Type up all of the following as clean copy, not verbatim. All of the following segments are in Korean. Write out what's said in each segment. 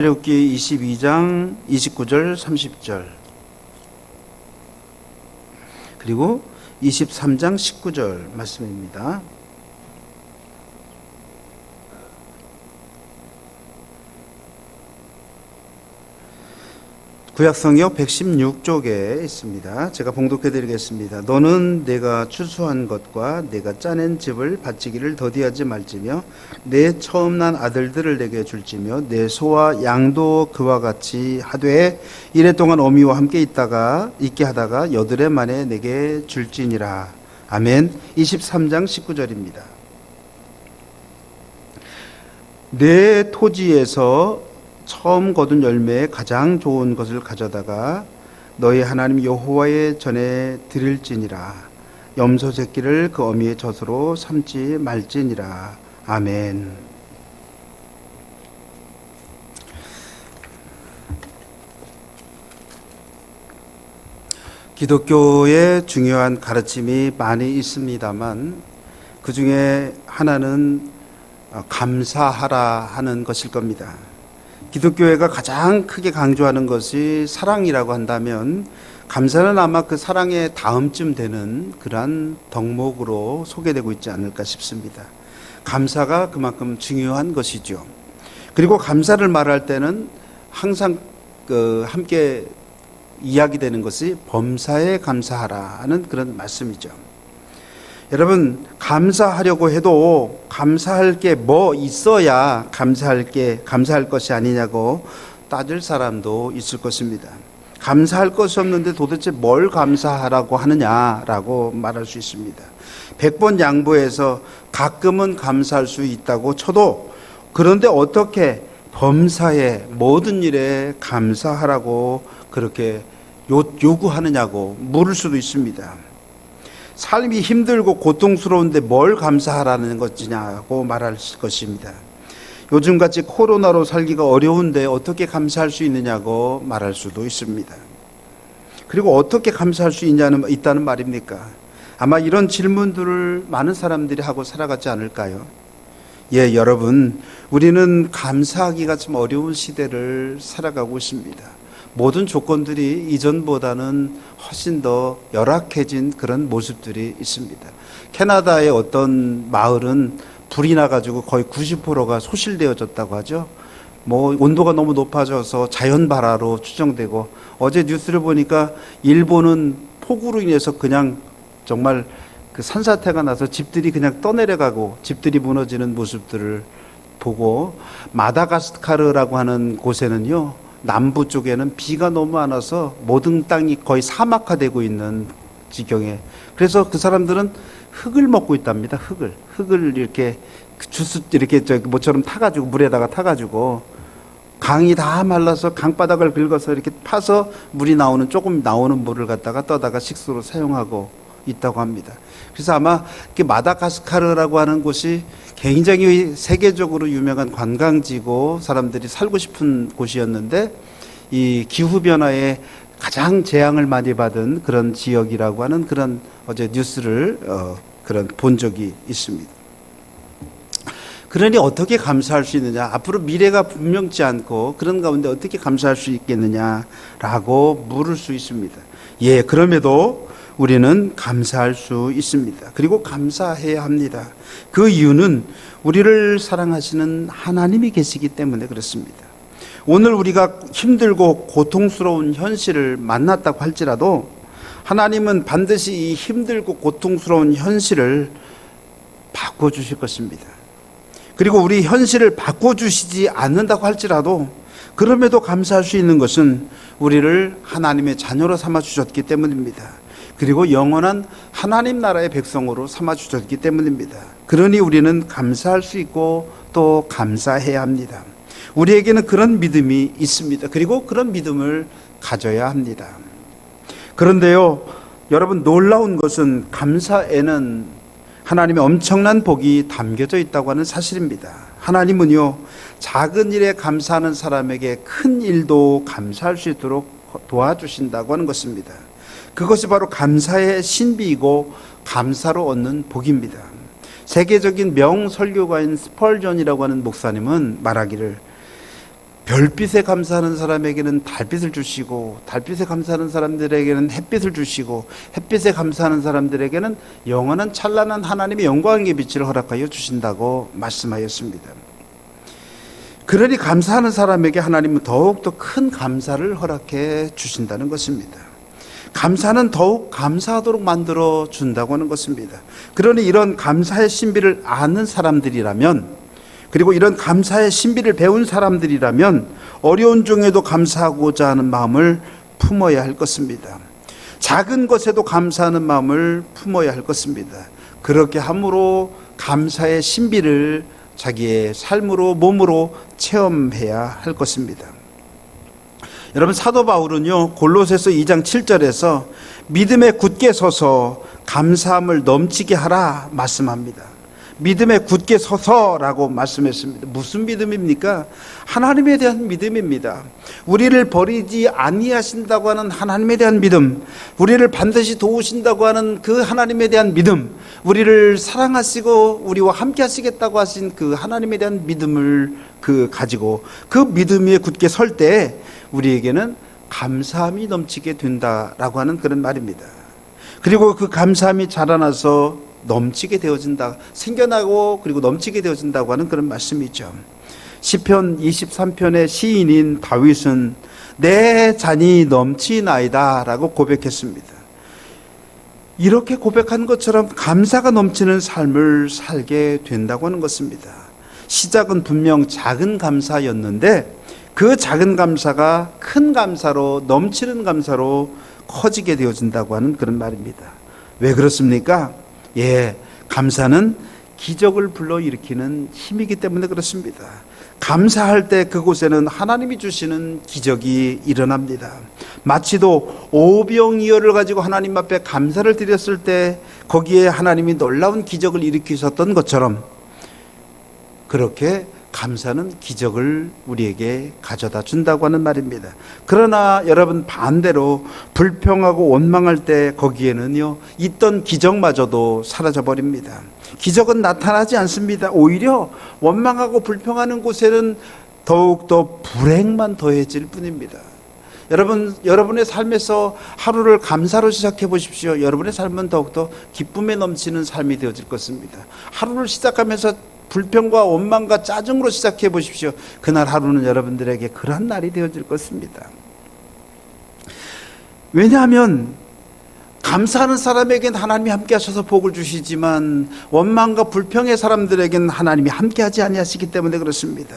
출애굽기 22장 29절 30절 그리고 23장 19절 말씀입니다. 구약성역 116쪽에 있습니다. 제가 봉독해 드리겠습니다. 너는 내가 추수한 것과 내가 짜낸 집을 바치기를 더디하지 말지며 내 처음 난 아들들을 내게 줄지며 내 소와 양도 그와 같이 하되 이래 동안 어미와 함께 있게 하다가 여드레 만에 내게 줄지니라. 아멘. 23장 19절입니다. 내 토지에서 처음 거둔 열매에 가장 좋은 것을 가져다가 너희 하나님 여호와의 전에 드릴지니라. 염소 새끼를 그 어미의 젖으로 삼지 말지니라. 아멘. 기독교의 중요한 가르침이 많이 있습니다만 그 중에 하나는 감사하라 하는 것일 겁니다. 기독교회가 가장 크게 강조하는 것이 사랑이라고 한다면 감사는 아마 그 사랑의 다음쯤 되는 그러한 덕목으로 소개되고 있지 않을까 싶습니다. 감사가 그만큼 중요한 것이죠. 그리고 감사를 말할 때는 항상 함께 이야기되는 것이 범사에 감사하라 하는 그런 말씀이죠. 여러분, 감사하려고 해도 감사할 게 뭐 있어야 감사할 것이 아니냐고 따질 사람도 있을 것입니다. 감사할 것이 없는데 도대체 뭘 감사하라고 하느냐라고 말할 수 있습니다. 100번 양보해서 가끔은 감사할 수 있다고 쳐도 그런데 어떻게 범사에 모든 일에 감사하라고 그렇게 요구하느냐고 물을 수도 있습니다. 삶이 힘들고 고통스러운데 뭘 감사하라는 것이냐고 말할 것입니다. 요즘같이 코로나로 살기가 어려운데 어떻게 감사할 수 있느냐고 말할 수도 있습니다. 그리고 어떻게 감사할 수 있다는 말입니까? 아마 이런 질문들을 많은 사람들이 하고 살아가지 않을까요? 예, 여러분, 우리는 감사하기가 좀 어려운 시대를 살아가고 있습니다. 모든 조건들이 이전보다는 훨씬 더 열악해진 그런 모습들이 있습니다. 캐나다의 어떤 마을은 불이 나가지고 거의 90%가 소실되어졌다고 하죠. 온도가 너무 높아져서 자연발화로 추정되고, 어제 뉴스를 보니까 일본은 폭우로 인해서 그냥 정말 그 산사태가 나서 집들이 그냥 떠내려가고 집들이 무너지는 모습들을 보고, 마다가스카르라고 하는 곳에는요, 남부 쪽에는 비가 너무 많아서 모든 땅이 거의 사막화되고 있는 지경에, 그래서 그 사람들은 흙을 먹고 있답니다. 흙을 이렇게 주스 이렇게 모처럼 타가지고 물에다가 타가지고 강이 다 말라서 강바닥을 긁어서 이렇게 파서 물이 조금 나오는 물을 갖다가 떠다가 식수로 사용하고 있다고 합니다. 그래서 아마 마다가스카르라고 하는 곳이 굉장히 세계적으로 유명한 관광지고 사람들이 살고 싶은 곳이었는데 이 기후변화에 가장 재앙을 많이 받은 그런 지역이라고 하는 그런 어제 뉴스를 본 적이 있습니다. 그러니 어떻게 감사할 수 있느냐, 앞으로 미래가 분명치 않고 그런 가운데 어떻게 감사할 수 있겠느냐라고 물을 수 있습니다. 예, 그럼에도 우리는 감사할 수 있습니다. 그리고 감사해야 합니다. 그 이유는 우리를 사랑하시는 하나님이 계시기 때문에 그렇습니다. 오늘 우리가 힘들고 고통스러운 현실을 만났다고 할지라도 하나님은 반드시 이 힘들고 고통스러운 현실을 바꿔주실 것입니다. 그리고 우리 현실을 바꿔주시지 않는다고 할지라도 그럼에도 감사할 수 있는 것은 우리를 하나님의 자녀로 삼아주셨기 때문입니다. 그리고 영원한 하나님 나라의 백성으로 삼아주셨기 때문입니다. 그러니 우리는 감사할 수 있고 또 감사해야 합니다. 우리에게는 그런 믿음이 있습니다. 그리고 그런 믿음을 가져야 합니다. 그런데요, 여러분, 놀라운 것은 감사에는 하나님의 엄청난 복이 담겨져 있다고 하는 사실입니다. 하나님은요, 작은 일에 감사하는 사람에게 큰 일도 감사할 수 있도록 도와주신다고 하는 것입니다. 그것이 바로 감사의 신비이고 감사로 얻는 복입니다. 세계적인 명설교가인 스펄전이라고 하는 목사님은 말하기를 별빛에 감사하는 사람에게는 달빛을 주시고, 달빛에 감사하는 사람들에게는 햇빛을 주시고, 햇빛에 감사하는 사람들에게는 영원한 찬란한 하나님의 영광의 빛을 허락하여 주신다고 말씀하였습니다. 그러니 감사하는 사람에게 하나님은 더욱더 큰 감사를 허락해 주신다는 것입니다. 감사는 더욱 감사하도록 만들어 준다고 하는 것입니다. 그러니 이런 감사의 신비를 아는 사람들이라면, 그리고 이런 감사의 신비를 배운 사람들이라면 어려운 중에도 감사하고자 하는 마음을 품어야 할 것입니다. 작은 것에도 감사하는 마음을 품어야 할 것입니다. 그렇게 함으로 감사의 신비를 자기의 삶으로, 몸으로 체험해야 할 것입니다. 여러분, 사도 바울은요, 골로새서 2장 7절에서 믿음에 굳게 서서 감사함을 넘치게 하라 말씀합니다. 믿음에 굳게 서서라고 말씀했습니다. 무슨 믿음입니까? 하나님에 대한 믿음입니다. 우리를 버리지 아니하신다고 하는 하나님에 대한 믿음, 우리를 반드시 도우신다고 하는 그 하나님에 대한 믿음, 우리를 사랑하시고 우리와 함께 하시겠다고 하신 그 하나님에 대한 믿음을 가지고 그 믿음 위에 굳게 설 때 우리에게는 감사함이 넘치게 된다라고 하는 그런 말입니다. 그리고 그 감사함이 자라나서 넘치게 되어진다, 생겨나고 그리고 넘치게 되어진다고 하는 그런 말씀이죠. 시편 23편의 시인인 다윗은 내 잔이 넘치나이다 라고 고백했습니다. 이렇게 고백한 것처럼 감사가 넘치는 삶을 살게 된다고 하는 것입니다. 시작은 분명 작은 감사였는데 그 작은 감사가 큰 감사로, 넘치는 감사로 커지게 되어진다고 하는 그런 말입니다. 왜 그렇습니까? 감사는 기적을 불러일으키는 힘이기 때문에 그렇습니다. 감사할 때 그곳에는 하나님이 주시는 기적이 일어납니다. 마치도 오병이어를 가지고 하나님 앞에 감사를 드렸을 때 거기에 하나님이 놀라운 기적을 일으키셨던 것처럼 그렇게 감사는 기적을 우리에게 가져다 준다고 하는 말입니다. 그러나 여러분, 반대로 불평하고 원망할 때 거기에는요, 있던 기적마저도 사라져 버립니다. 기적은 나타나지 않습니다. 오히려 원망하고 불평하는 곳에는 더욱더 불행만 더해질 뿐입니다. 여러분, 여러분의 삶에서 하루를 감사로 시작해 보십시오. 여러분의 삶은 더욱더 기쁨에 넘치는 삶이 되어질 것입니다. 하루를 시작하면서 불평과 원망과 짜증으로 시작해 보십시오. 그날 하루는 여러분들에게 그러한 날이 되어질 것입니다. 왜냐하면 감사하는 사람에게는 하나님이 함께 하셔서 복을 주시지만 원망과 불평의 사람들에게는 하나님이 함께 하지 아니하시기 때문에 그렇습니다.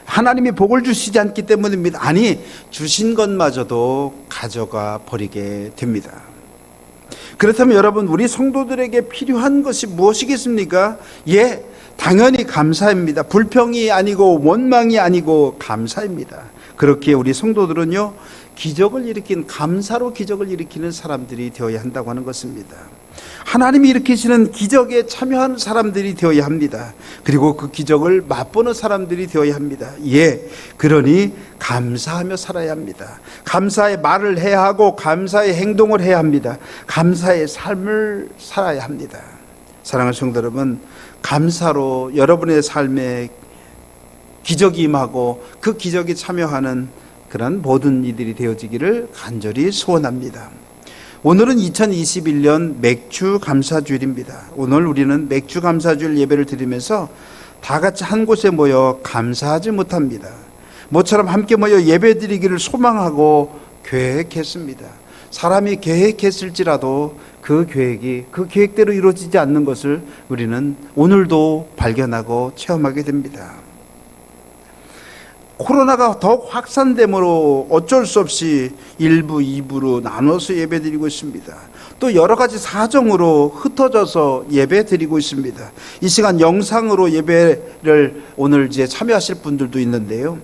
하나님이 복을 주시지 않기 때문입니다. 아니, 주신 것마저도 가져가 버리게 됩니다. 그렇다면 여러분, 우리 성도들에게 필요한 것이 무엇이겠습니까? 당연히 감사입니다. 불평이 아니고 원망이 아니고 감사입니다. 그렇기에 우리 성도들은요, 기적을 일으킨, 감사로 기적을 일으키는 사람들이 되어야 한다고 하는 것입니다. 하나님이 일으키시는 기적에 참여하는 사람들이 되어야 합니다. 그리고 그 기적을 맛보는 사람들이 되어야 합니다. 그러니 감사하며 살아야 합니다. 감사의 말을 해야 하고 감사의 행동을 해야 합니다. 감사의 삶을 살아야 합니다. 사랑하는 성도 여러분, 감사로 여러분의 삶에 기적이 임하고 그 기적에 참여하는 그런 모든 이들이 되어지기를 간절히 소원합니다. 오늘은 2021년 맥주 감사주일입니다. 오늘 우리는 맥주 감사주일 예배를 드리면서 다 같이 한 곳에 모여 감사하지 못합니다. 모처럼 함께 모여 예배 드리기를 소망하고 계획했습니다. 사람이 계획했을지라도 그 계획이 그 계획대로 이루어지지 않는 것을 우리는 오늘도 발견하고 체험하게 됩니다. 코로나가 더욱 확산됨으로 어쩔 수 없이 1부, 2부로 나눠서 예배드리고 있습니다. 또 여러 가지 사정으로 흩어져서 예배드리고 있습니다. 이 시간 영상으로 예배를 오늘 이제 참여하실 분들도 있는데요.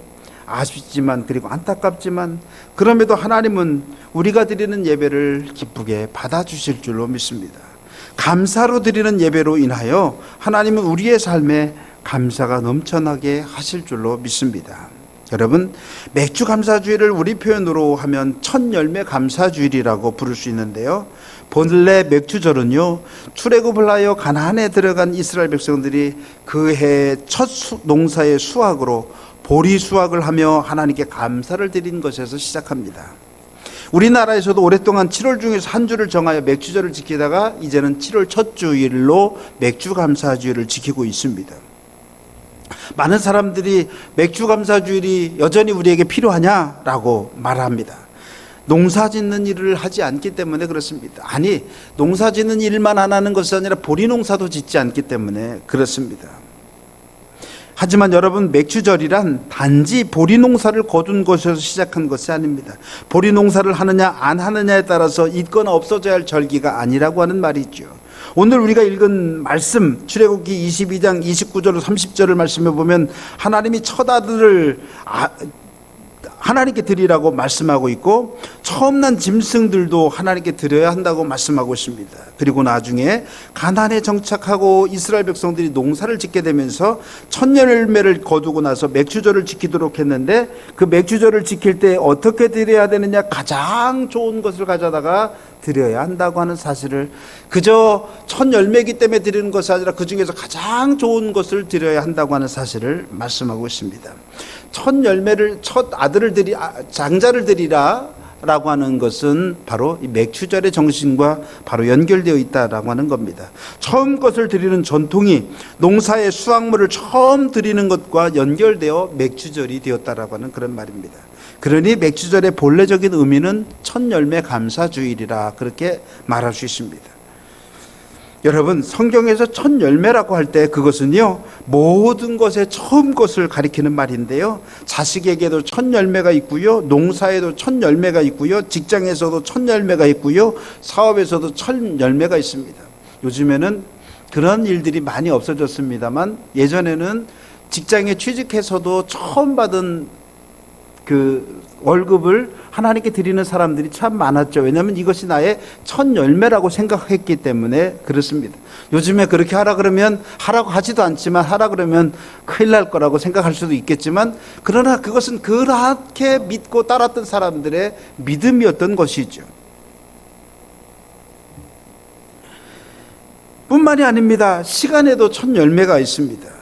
아쉽지만 그리고 안타깝지만 그럼에도 하나님은 우리가 드리는 예배를 기쁘게 받아주실 줄로 믿습니다. 감사로 드리는 예배로 인하여 하나님은 우리의 삶에 감사가 넘쳐나게 하실 줄로 믿습니다. 여러분, 맥주 감사주일을 우리 표현으로 하면 첫 열매 감사주일이라고 부를 수 있는데요. 본래 맥주절은요, 출애굽을 하여 가나안에 들어간 이스라엘 백성들이 그 해 첫 농사의 수확으로 보리 수확을 하며 하나님께 감사를 드린 것에서 시작합니다. 우리나라에서도 오랫동안 7월 중에서 한 주를 정하여 맥주절을 지키다가 이제는 7월 첫 주일로 맥주 감사주일을 지키고 있습니다. 많은 사람들이 맥주 감사주일이 여전히 우리에게 필요하냐라고 말합니다. 농사 짓는 일을 하지 않기 때문에 그렇습니다. 아니, 농사 짓는 일만 안 하는 것이 아니라 보리 농사도 짓지 않기 때문에 그렇습니다. 하지만 여러분, 맥주절이란 단지 보리 농사를 거둔 것에서 시작한 것이 아닙니다. 보리 농사를 하느냐 안 하느냐에 따라서 있거나 없어져야 할 절기가 아니라고 하는 말이죠. 오늘 우리가 읽은 말씀, 출애굽기 22장 29절 30절을 말씀해 보면 하나님이 첫 아들을 하나님께 드리라고 말씀하고 있고, 처음 난 짐승들도 하나님께 드려야 한다고 말씀하고 있습니다. 그리고 나중에 가나안에 정착하고 이스라엘 백성들이 농사를 짓게 되면서 첫 열매를 거두고 나서 맥주절을 지키도록 했는데, 그 맥주절을 지킬 때 어떻게 드려야 되느냐, 가장 좋은 것을 가져다가 드려야 한다고 하는 사실을, 그저 첫 열매이기 때문에 드리는 것이 아니라 그 중에서 가장 좋은 것을 드려야 한다고 하는 사실을 말씀하고 있습니다. 첫 열매를, 첫 아들을 장자를 드리라 라고 하는 것은 바로 이 맥주절의 정신과 바로 연결되어 있다라고 하는 겁니다. 처음 것을 드리는 전통이 농사의 수확물을 처음 드리는 것과 연결되어 맥주절이 되었다라고 하는 그런 말입니다. 그러니 맥주절의 본래적인 의미는 첫 열매 감사주일이라 그렇게 말할 수 있습니다. 여러분, 성경에서 첫 열매라고 할 때 그것은요, 모든 것의 처음 것을 가리키는 말인데요, 자식에게도 첫 열매가 있고요, 농사에도 첫 열매가 있고요, 직장에서도 첫 열매가 있고요, 사업에서도 첫 열매가 있습니다. 요즘에는 그런 일들이 많이 없어졌습니다만, 예전에는 직장에 취직해서도 처음 받은 그 월급을 하나님께 드리는 사람들이 참 많았죠. 왜냐하면 이것이 나의 첫 열매라고 생각했기 때문에 그렇습니다. 요즘에 그렇게 하라 그러면 하라고 하지도 않지만, 하라 그러면 큰일 날 거라고 생각할 수도 있겠지만, 그러나 그것은 그렇게 믿고 따랐던 사람들의 믿음이었던 것이죠. 뿐만이 아닙니다. 시간에도 첫 열매가 있습니다.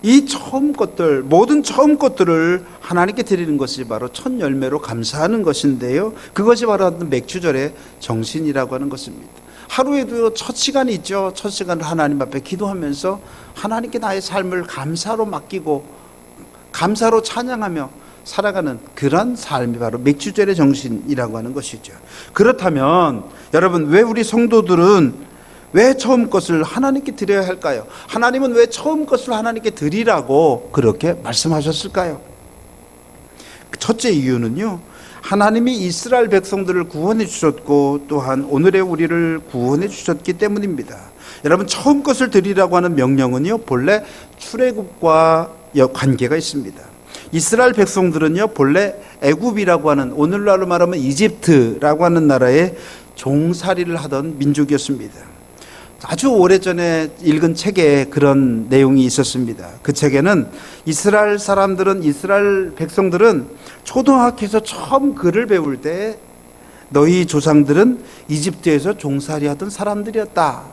이 처음 것들, 모든 처음 것들을 하나님께 드리는 것이 바로 첫 열매로 감사하는 것인데요, 그것이 바로 맥주절의 정신이라고 하는 것입니다. 하루에도 첫 시간이 있죠. 첫 시간을 하나님 앞에 기도하면서 하나님께 나의 삶을 감사로 맡기고 감사로 찬양하며 살아가는 그런 삶이 바로 맥주절의 정신이라고 하는 것이죠. 그렇다면 여러분, 왜 우리 성도들은 왜 처음 것을 하나님께 드려야 할까요? 하나님은 왜 처음 것을 하나님께 드리라고 그렇게 말씀하셨을까요? 첫째 이유는요, 하나님이 이스라엘 백성들을 구원해 주셨고 또한 오늘의 우리를 구원해 주셨기 때문입니다. 여러분, 처음 것을 드리라고 하는 명령은요, 본래 출애굽과 관계가 있습니다. 이스라엘 백성들은요, 본래 애굽이라고 하는, 오늘날로 말하면 이집트라고 하는 나라에 종살이를 하던 민족이었습니다. 아주 오래전에 읽은 책에 그런 내용이 있었습니다. 그 책에는 이스라엘 백성들은 초등학교에서 처음 글을 배울 때 너희 조상들은 이집트에서 종살이하던 사람들이었다,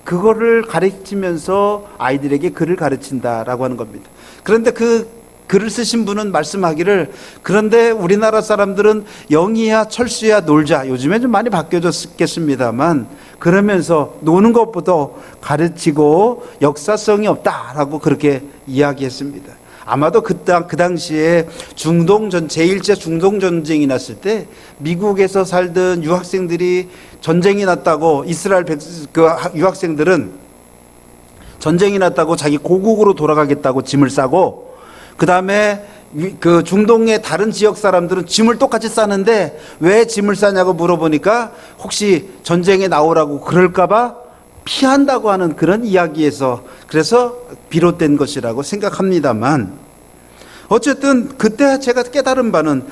그거를 가르치면서 아이들에게 글을 가르친다라고 하는 겁니다. 그런데 그 글을 쓰신 분은 말씀하기를, 그런데 우리나라 사람들은 영희야 철수야 놀자, 요즘에 좀 많이 바뀌어졌겠습니다만, 그러면서 노는 것보다 가르치고 역사성이 없다라고 그렇게 이야기했습니다. 아마도 그 당시에 제1차 중동전쟁이 났을 때 미국에서 살던 유학생들이 전쟁이 났다고, 이스라엘 유학생들은 전쟁이 났다고 자기 고국으로 돌아가겠다고 짐을 싸고, 그 다음에 그 중동의 다른 지역 사람들은 짐을 똑같이 싸는데 왜 짐을 싸냐고 물어보니까 혹시 전쟁에 나오라고 그럴까봐 피한다고 하는 그런 이야기에서, 그래서 비롯된 것이라고 생각합니다만, 어쨌든 그때 제가 깨달은 바는,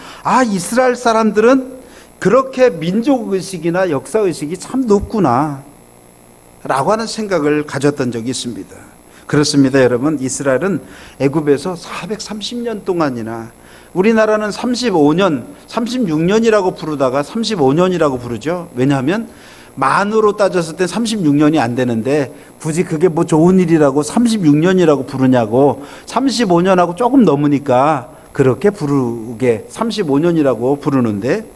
이스라엘 사람들은 그렇게 민족의식이나 역사의식이 참 높구나 라고 하는 생각을 가졌던 적이 있습니다. 그렇습니다. 여러분, 이스라엘은 애굽에서 430년 동안이나, 우리나라는 36년이라고 부르다가 35년이라고 부르죠. 왜냐하면 만으로 따졌을 때 36년이 안 되는데 굳이 그게 뭐 좋은 일이라고 36년이라고 부르냐고. 35년하고 조금 넘으니까 그렇게 부르게 35년이라고 부르는데,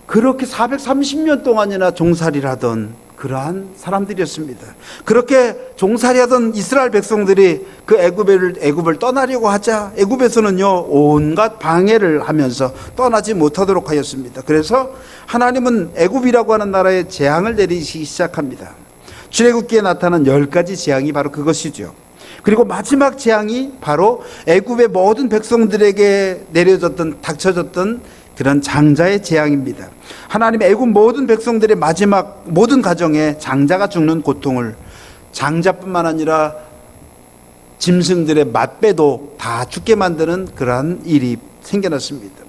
그렇게 430년 동안이나 종살이를 하던 그러한 사람들이었습니다. 그렇게 종살이하던 이스라엘 백성들이 그 애굽을 떠나려고 하자 애굽에서는요 온갖 방해를 하면서 떠나지 못하도록 하였습니다. 그래서 하나님은 애굽이라고 하는 나라에 재앙을 내리시기 시작합니다. 출애굽기에 나타난 10가지 재앙이 바로 그것이죠. 그리고 마지막 재앙이 바로 애굽의 모든 백성들에게 닥쳐졌던 그런 장자의 재앙입니다. 하나님의 애굽 모든 백성들의 마지막 모든 가정에 장자가 죽는 고통을, 장자뿐만 아니라 짐승들의 맏배도 다 죽게 만드는 그러한 일이 생겨났습니다.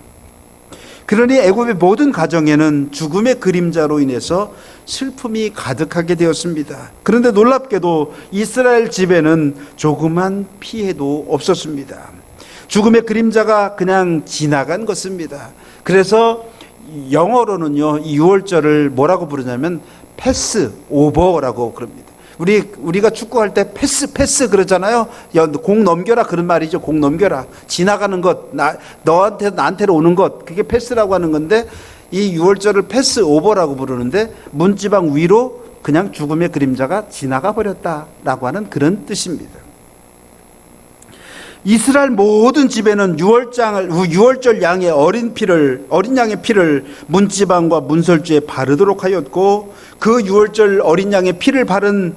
그러니 애굽의 모든 가정에는 죽음의 그림자로 인해서 슬픔이 가득하게 되었습니다. 그런데 놀랍게도 이스라엘 집에는 조그만 피해도 없었습니다. 죽음의 그림자가 그냥 지나간 것입니다. 그래서 영어로는요 이 6월절을 뭐라고 부르냐면 패스 오버라고 그럽니다. 우리가 축구할 때 패스 그러잖아요. 공 넘겨라 그런 말이죠. 공 넘겨라. 지나가는 것, 나한테로 오는 것, 그게 패스라고 하는 건데, 이 6월절을 패스 오버라고 부르는데 문지방 위로 그냥 죽음의 그림자가 지나가 버렸다라고 하는 그런 뜻입니다. 이스라엘 모든 집에는 6월절 양의 어린 양의 피를 문지방과 문설주에 바르도록 하였고, 그 6월절 어린 양의 피를 바른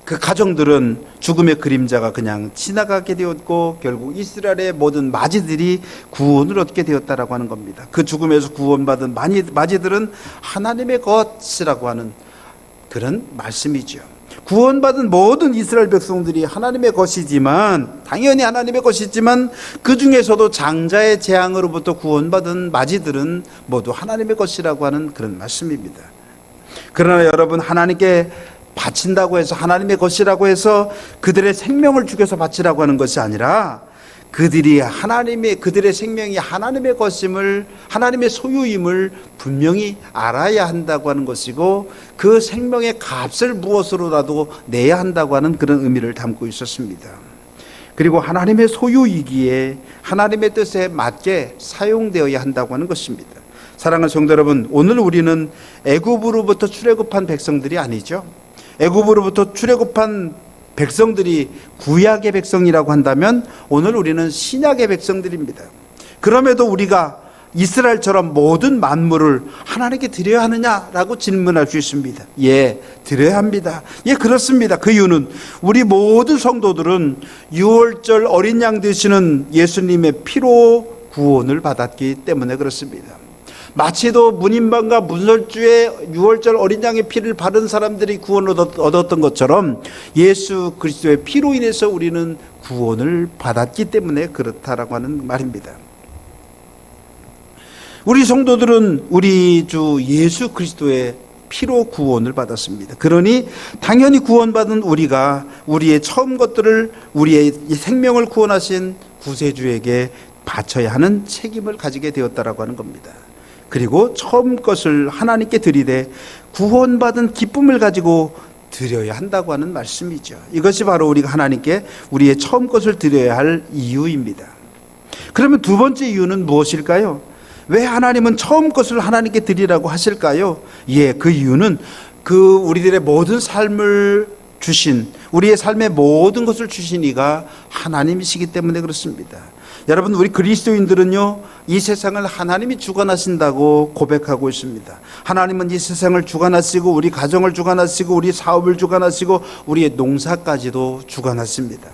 그 가정들은 죽음의 그림자가 그냥 지나가게 되었고, 결국 이스라엘의 모든 마지들이 구원을 얻게 되었다라고 하는 겁니다. 그 죽음에서 구원받은 마지들은 하나님의 것이라고 하는 그런 말씀이죠. 구원받은 모든 이스라엘 백성들이 하나님의 것이지만, 당연히 하나님의 것이지만, 그 중에서도 장자의 재앙으로부터 구원받은 마지들은 모두 하나님의 것이라고 하는 그런 말씀입니다. 그러나 여러분, 하나님께 바친다고 해서, 하나님의 것이라고 해서 그들의 생명을 죽여서 바치라고 하는 것이 아니라, 그들의 생명이 하나님의 것임을, 하나님의 소유임을 분명히 알아야 한다고 하는 것이고, 그 생명의 값을 무엇으로라도 내야 한다고 하는 그런 의미를 담고 있었습니다. 그리고 하나님의 소유이기에 하나님의 뜻에 맞게 사용되어야 한다고 하는 것입니다. 사랑하는 성도 여러분, 오늘 우리는 애굽으로부터 출애굽한 백성들이 아니죠. 애굽으로부터 출애굽한 백성들이 구약의 백성이라고 한다면 오늘 우리는 신약의 백성들입니다. 그럼에도 우리가 이스라엘처럼 모든 만물을 하나님께 드려야 하느냐라고 질문할 수 있습니다. 예, 드려야 합니다. 예, 그렇습니다. 그 이유는 우리 모든 성도들은 6월절 어린 양 되시는 예수님의 피로 구원을 받았기 때문에 그렇습니다. 마치도 문인방과 문설주에 6월절 어린 양의 피를 바른 사람들이 구원을 얻었던 것처럼 예수 그리스도의 피로 인해서 우리는 구원을 받았기 때문에 그렇다라고 하는 말입니다. 우리 성도들은 우리 주 예수 그리스도의 피로 구원을 받았습니다. 그러니 당연히 구원받은 우리가 우리의 처음 것들을, 우리의 생명을 구원하신 구세주에게 바쳐야 하는 책임을 가지게 되었다라고 하는 겁니다. 그리고 처음 것을 하나님께 드리되 구원받은 기쁨을 가지고 드려야 한다고 하는 말씀이죠. 이것이 바로 우리가 하나님께 우리의 처음 것을 드려야 할 이유입니다. 그러면 두 번째 이유는 무엇일까요? 왜 하나님은 처음 것을 하나님께 드리라고 하실까요? 예, 그 이유는 그 우리들의 모든 삶을 주신, 우리의 삶의 모든 것을 주신 이가 하나님이시기 때문에 그렇습니다. 여러분, 우리 그리스도인들은요, 이 세상을 하나님이 주관하신다고 고백하고 있습니다. 하나님은 이 세상을 주관하시고, 우리 가정을 주관하시고, 우리 사업을 주관하시고, 우리의 농사까지도 주관하십니다.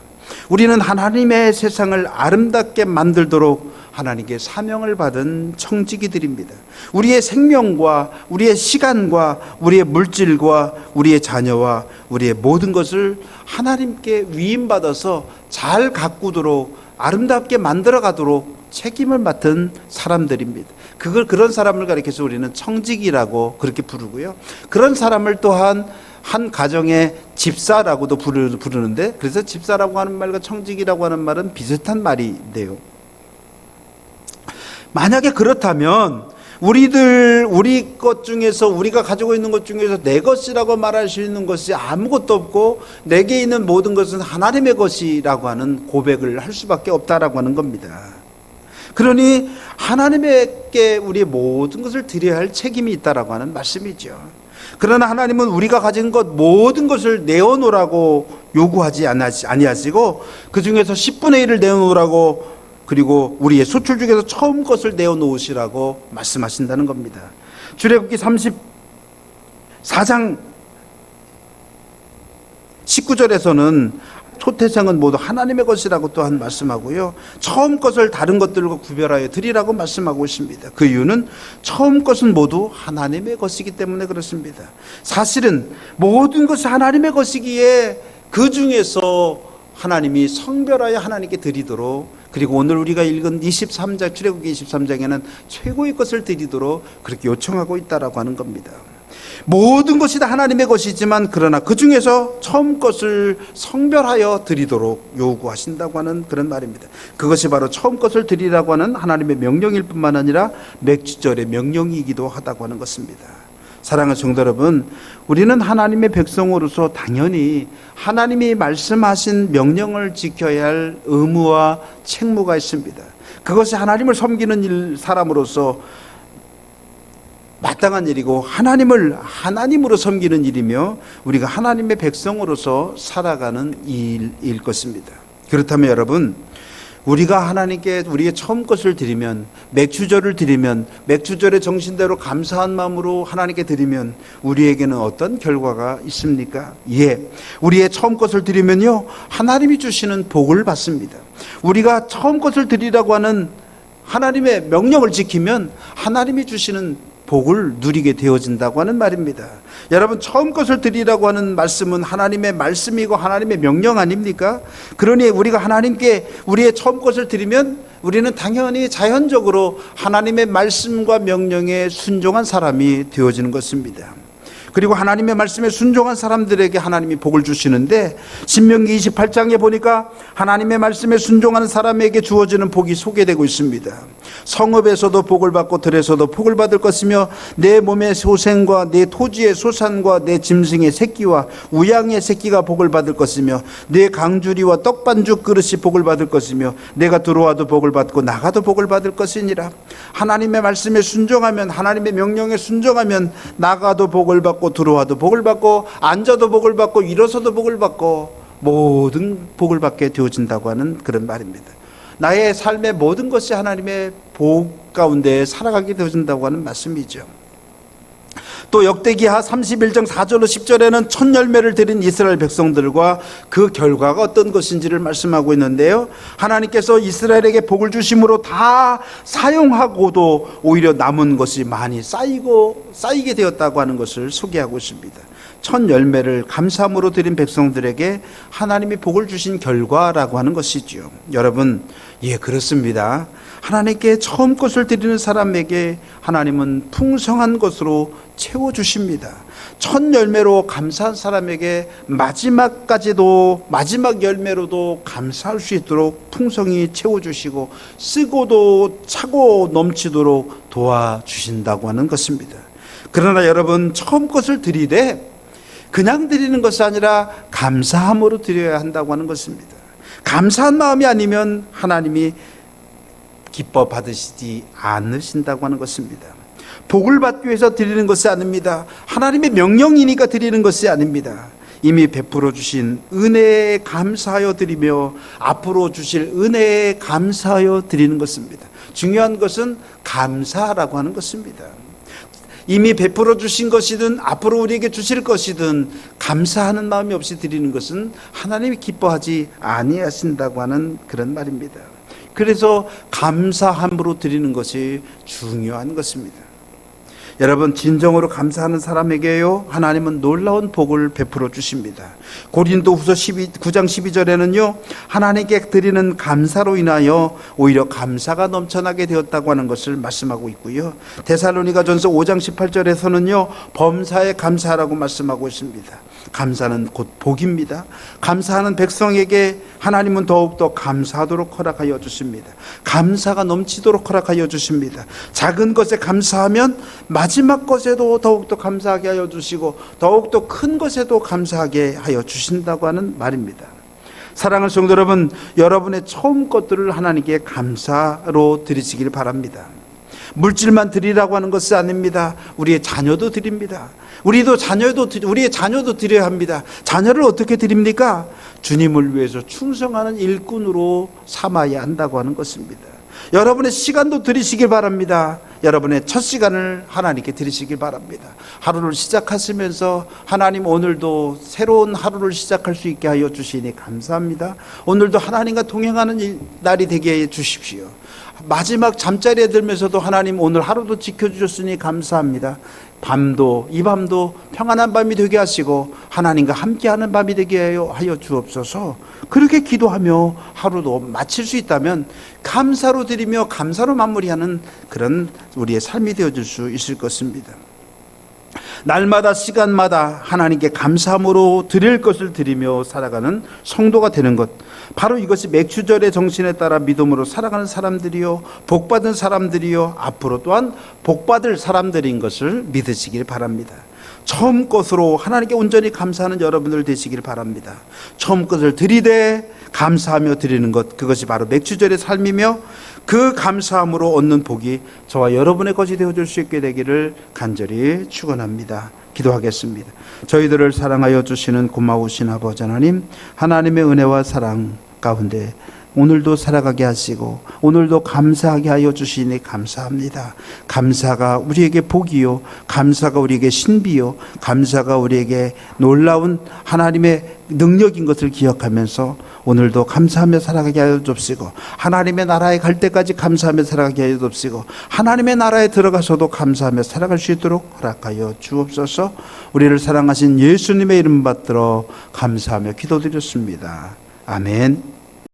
우리는 하나님의 세상을 아름답게 만들도록 하나님께 사명을 받은 청지기들입니다. 우리의 생명과 우리의 시간과 우리의 물질과 우리의 자녀와 우리의 모든 것을 하나님께 위임받아서 잘 가꾸도록, 아름답게 만들어가도록 책임을 맡은 사람들입니다. 그런 사람을 가리켜서 우리는 청지기라고 그렇게 부르고요. 그런 사람을 또한 한 가정의 집사라고도 부르는데, 그래서 집사라고 하는 말과 청지기라고 하는 말은 비슷한 말인데요. 만약에 그렇다면 우리 것 중에서, 우리가 가지고 있는 것 중에서 내 것이라고 말할 수 있는 것이 아무것도 없고 내게 있는 모든 것은 하나님의 것이라고 하는 고백을 할 수밖에 없다라고 하는 겁니다. 그러니 하나님께 우리의 모든 것을 드려야 할 책임이 있다라고 하는 말씀이죠. 그러나 하나님은 우리가 가진 것 모든 것을 내어놓으라고 요구하지 아니하시고 그 중에서 10분의 1을 내어놓으라고, 그리고 우리의 소출 중에서 처음 것을 내어놓으시라고 말씀하신다는 겁니다. 출애굽기 34장 19절에서는 초태생은 모두 하나님의 것이라고 또한 말씀하고요, 처음 것을 다른 것들과 구별하여 드리라고 말씀하고 있습니다. 그 이유는 처음 것은 모두 하나님의 것이기 때문에 그렇습니다. 사실은 모든 것이 하나님의 것이기에 그 중에서 하나님이 성별하여 하나님께 드리도록, 그리고 오늘 우리가 읽은 23장, 출애굽기 23장에는 최고의 것을 드리도록 그렇게 요청하고 있다라고 하는 겁니다. 모든 것이 다 하나님의 것이지만 그러나 그 중에서 처음 것을 성별하여 드리도록 요구하신다고 하는 그런 말입니다. 그것이 바로 처음 것을 드리라고 하는 하나님의 명령일 뿐만 아니라 맥주절의 명령이기도 하다고 하는 것입니다. 사랑하는 성도 여러분, 우리는 하나님의 백성으로서 당연히 하나님이 말씀하신 명령을 지켜야 할 의무와 책무가 있습니다. 그것이 하나님을 섬기는 사람으로서 마땅한 일이고 하나님을 하나님으로 섬기는 일이며 우리가 하나님의 백성으로서 살아가는 일일 것입니다. 그렇다면 여러분, 우리가 하나님께 우리의 처음 것을 드리면, 맥주절을 드리면, 맥주절의 정신대로 감사한 마음으로 하나님께 드리면 우리에게는 어떤 결과가 있습니까? 우리의 처음 것을 드리면요, 하나님이 주시는 복을 받습니다. 우리가 처음 것을 드리라고 하는 하나님의 명령을 지키면 하나님이 주시는 복을 누리게 되어진다고 하는 말입니다. 여러분, 처음 것을 드리라고 하는 말씀은 하나님의 말씀이고 하나님의 명령 아닙니까? 그러니 우리가 하나님께 우리의 처음 것을 드리면 우리는 당연히 자연적으로 하나님의 말씀과 명령에 순종한 사람이 되어지는 것입니다. 그리고 하나님의 말씀에 순종한 사람들에게 하나님이 복을 주시는데, 신명기 28장에 보니까 하나님의 말씀에 순종하는 사람에게 주어지는 복이 소개되고 있습니다. 성읍에서도 복을 받고 들에서도 복을 받을 것이며 내 몸의 소생과 내 토지의 소산과 내 짐승의 새끼와 우양의 새끼가 복을 받을 것이며 내 강주리와 떡반죽 그릇이 복을 받을 것이며 내가 들어와도 복을 받고 나가도 복을 받을 것이니라. 하나님의 말씀에 순종하면, 하나님의 명령에 순종하면 나가도 복을 받고 들어와도 복을 받고 앉아도 복을 받고 일어서도 복을 받고 모든 복을 받게 되어진다고 하는 그런 말입니다. 나의 삶의 모든 것이 하나님의 복 가운데 살아가게 되어진다고 하는 말씀이죠. 또 역대기하 31장 4절로 10절에는 첫 열매를 드린 이스라엘 백성들과 그 결과가 어떤 것인지를 말씀하고 있는데요, 하나님께서 이스라엘에게 복을 주심으로 다 사용하고도 오히려 남은 것이 많이 쌓이게 되었다고 하는 것을 소개하고 있습니다. 첫 열매를 감사함으로 드린 백성들에게 하나님이 복을 주신 결과라고 하는 것이지요. 여러분, 그렇습니다. 하나님께 처음 것을 드리는 사람에게 하나님은 풍성한 것으로 채워주십니다. 첫 열매로 감사한 사람에게 마지막 열매로도 감사할 수 있도록 풍성히 채워주시고 쓰고도 차고 넘치도록 도와주신다고 하는 것입니다. 그러나 여러분, 처음 것을 드리되 그냥 드리는 것이 아니라 감사함으로 드려야 한다고 하는 것입니다. 감사한 마음이 아니면 하나님이 기뻐 받으시지 않으신다고 하는 것입니다. 복을 받기 위해서 드리는 것이 아닙니다. 하나님의 명령이니까 드리는 것이 아닙니다. 이미 베풀어 주신 은혜에 감사하여 드리며 앞으로 주실 은혜에 감사하여 드리는 것입니다. 중요한 것은 감사라고 하는 것입니다. 이미 베풀어 주신 것이든 앞으로 우리에게 주실 것이든 감사하는 마음이 없이 드리는 것은 하나님이 기뻐하지 아니하신다고 하는 그런 말입니다. 그래서 감사함으로 드리는 것이 중요한 것입니다. 여러분, 진정으로 감사하는 사람에게요, 하나님은 놀라운 복을 베풀어 주십니다. 고린도후서 9장 12절에는요, 하나님께 드리는 감사로 인하여 오히려 감사가 넘쳐나게 되었다고 하는 것을 말씀하고 있고요. 데살로니가전서 5장 18절에서는요, 범사에 감사하라고 말씀하고 있습니다. 감사는 곧 복입니다. 감사하는 백성에게 하나님은 더욱더 감사하도록 허락하여 주십니다. 감사가 넘치도록 허락하여 주십니다. 작은 것에 감사하면 마지막 것에도 더욱더 감사하게 하여 주시고 더욱더 큰 것에도 감사하게 하여 주신다고 하는 말입니다. 사랑하는 성도 여러분, 여러분의 처음 것들을 하나님께 감사로 드리시길 바랍니다. 물질만 드리라고 하는 것은 아닙니다. 우리의 자녀도 드립니다. 우리의 자녀도 드려야 합니다. 자녀를 어떻게 드립니까? 주님을 위해서 충성하는 일꾼으로 삼아야 한다고 하는 것입니다. 여러분의 시간도 드리시길 바랍니다. 여러분의 첫 시간을 하나님께 드리시길 바랍니다. 하루를 시작하시면서 하나님, 오늘도 새로운 하루를 시작할 수 있게 하여 주시니 감사합니다. 오늘도 하나님과 동행하는 날이 되게 해 주십시오. 마지막 잠자리에 들면서도 하나님, 오늘 하루도 지켜주셨으니 감사합니다. 이 밤도 평안한 밤이 되게 하시고 하나님과 함께하는 밤이 되게 하여 주옵소서. 그렇게 기도하며 하루도 마칠 수 있다면 감사로 드리며 감사로 마무리하는 그런 우리의 삶이 되어줄 수 있을 것입니다. 날마다 시간마다 하나님께 감사함으로 드릴 것을 드리며 살아가는 성도가 되는 것, 바로 이것이 맥주절의 정신에 따라 믿음으로 살아가는 사람들이요, 복받은 사람들이요, 앞으로 또한 복받을 사람들인 것을 믿으시길 바랍니다. 처음 것으로 하나님께 온전히 감사하는 여러분들 되시길 바랍니다. 처음 것을 드리되 감사하며 드리는 것, 그것이 바로 맥주절의 삶이며 그 감사함으로 얻는 복이 저와 여러분의 것이 되어줄 수 있게 되기를 간절히 축원합니다. 기도하겠습니다. 저희들을 사랑하여 주시는 고마우신 아버지 하나님, 하나님의 은혜와 사랑 가운데 오늘도 살아가게 하시고 오늘도 감사하게 하여 주시니 감사합니다. 감사가 우리에게 복이요, 감사가 우리에게 신비요, 감사가 우리에게 놀라운 하나님의 능력인 것을 기억하면서 오늘도 감사하며 살아가게 하여 주옵시고, 하나님의 나라에 갈 때까지 감사하며 살아가게 하여 주옵시고, 하나님의 나라에 들어가서도 감사하며 살아갈 수 있도록 허락하여 주옵소서. 우리를 사랑하신 예수님의 이름 받들어 감사하며 기도드렸습니다. 아멘.